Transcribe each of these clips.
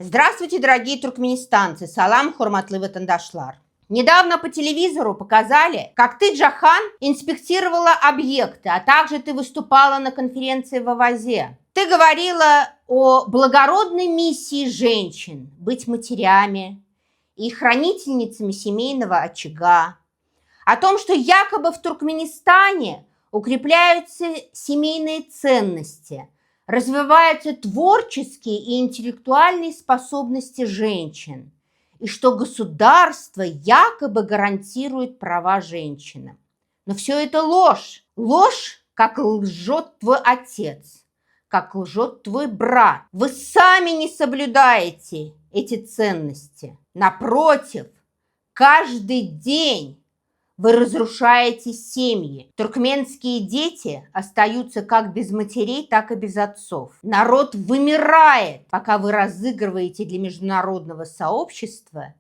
Здравствуйте, дорогие туркменистанцы! Салам, хурматлы ватандашлар! Недавно по телевизору показали, как ты, Джахан, инспектировала объекты, а также ты выступала на конференции в Авазе. Ты говорила о благородной миссии женщин быть матерями и хранительницами семейного очага, о том, что якобы в Туркменистане укрепляются семейные ценности, развиваются творческие и интеллектуальные способности женщин, и что государство якобы гарантирует права женщинам. Но все это ложь. Ложь, как лжет твой отец, как лжет твой брат. Вы сами не соблюдаете эти ценности. Напротив, каждый день вы разрушаете семьи. Туркменские дети остаются как без матерей, так и без отцов. Народ вымирает, пока вы разыгрываете для международного сообщества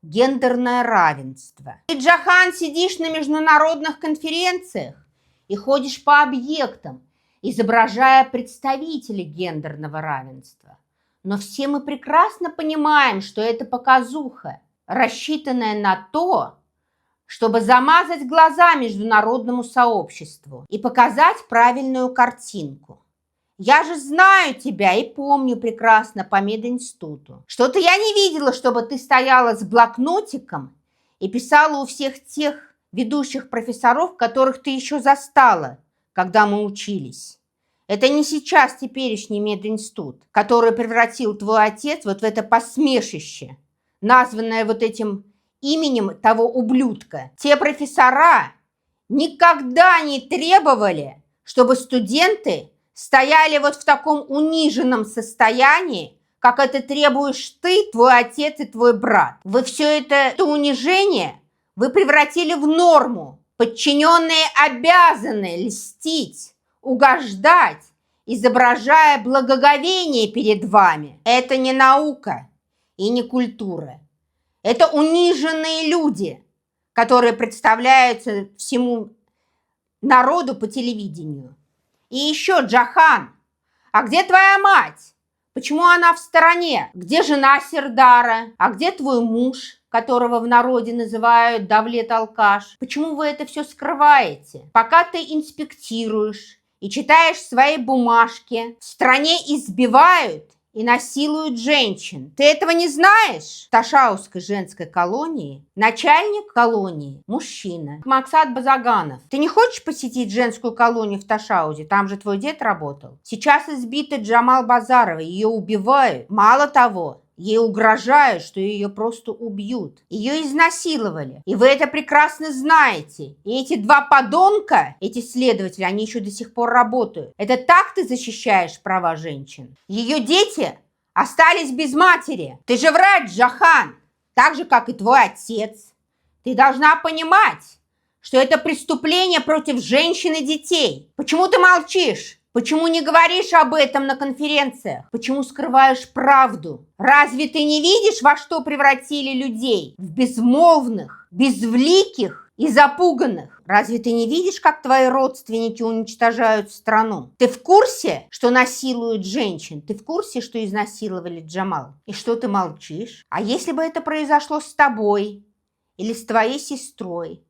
гендерное равенство. Ты, Джахан, сидишь на международных конференциях и ходишь по объектам, изображая представителей гендерного равенства. Но все мы прекрасно понимаем, что это показуха, рассчитанная на то, чтобы замазать глаза международному сообществу и показать правильную картинку. Я же знаю тебя и помню прекрасно по мединституту. Что-то я не видела, чтобы ты стояла с блокнотиком и писала у всех тех ведущих профессоров, которых ты еще застала, когда мы учились. Это не сейчас теперешний мединститут, который превратил твой отец вот в это посмешище, названное вот этим именем того ублюдка. Те профессора никогда не требовали, чтобы студенты стояли вот в таком униженном состоянии, как это требуешь ты, твой отец и твой брат. Вы все это унижение вы превратили в норму. Подчиненные обязаны льстить, угождать, изображая благоговение перед вами. Это не наука и не культура. Это униженные люди, которые представляются всему народу по телевидению. И еще, Джахан, а где твоя мать? Почему она в стороне? Где жена Сердара? А где твой муж, которого в народе называют Давлет-алкаш? Почему вы это все скрываете? Пока ты инспектируешь и читаешь свои бумажки, в стране избивают и насилуют женщин. Ты этого не знаешь? В Ташаусской женской колонии начальник колонии – мужчина. Максат Базаганов. Ты не хочешь посетить женскую колонию в Ташаузе? Там же твой дед работал. Сейчас избита Джамал Базарова. Ее убивают. Мало того, ей угрожают, что ее просто убьют. Ее изнасиловали. И вы это прекрасно знаете. И эти два подонка, эти следователи, они еще до сих пор работают. Это так ты защищаешь права женщин? Ее дети остались без матери. Ты же врач, Джахан. Так же, как и твой отец. Ты должна понимать, что это преступление против женщин и детей. Почему ты молчишь? Почему не говоришь об этом на конференциях? Почему скрываешь правду? Разве ты не видишь, во что превратили людей? В безмолвных, безвликих и запуганных. Разве ты не видишь, как твои родственники уничтожают страну? Ты в курсе, что насилуют женщин? Ты в курсе, что изнасиловали Джамал? И что ты молчишь? А если бы это произошло с тобой или с твоей сестрой?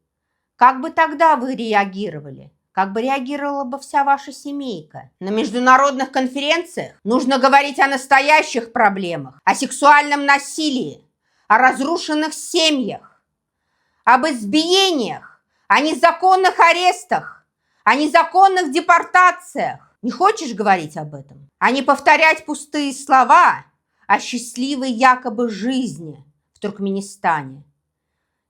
Как бы тогда вы реагировали? Как бы реагировала бы вся ваша семейка? На международных конференциях нужно говорить о настоящих проблемах, о сексуальном насилии, о разрушенных семьях, об избиениях, о незаконных арестах, о незаконных депортациях. Не хочешь говорить об этом? А не повторять пустые слова о счастливой якобы жизни в Туркменистане?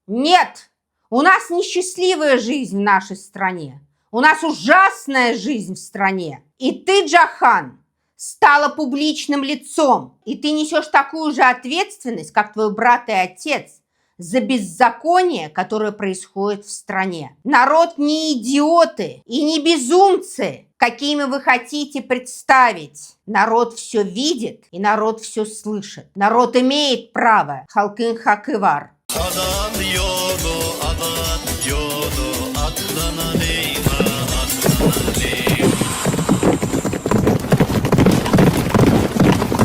Нет, у нас несчастливая жизнь в нашей стране. У нас ужасная жизнь в стране. И ты, Джахан, стала публичным лицом. И ты несешь такую же ответственность, как твой брат и отец, за беззаконие, которое происходит в стране. Народ не идиоты и не безумцы, какими вы хотите представить. Народ все видит и народ все слышит. Народ имеет право. Халкын хакывар.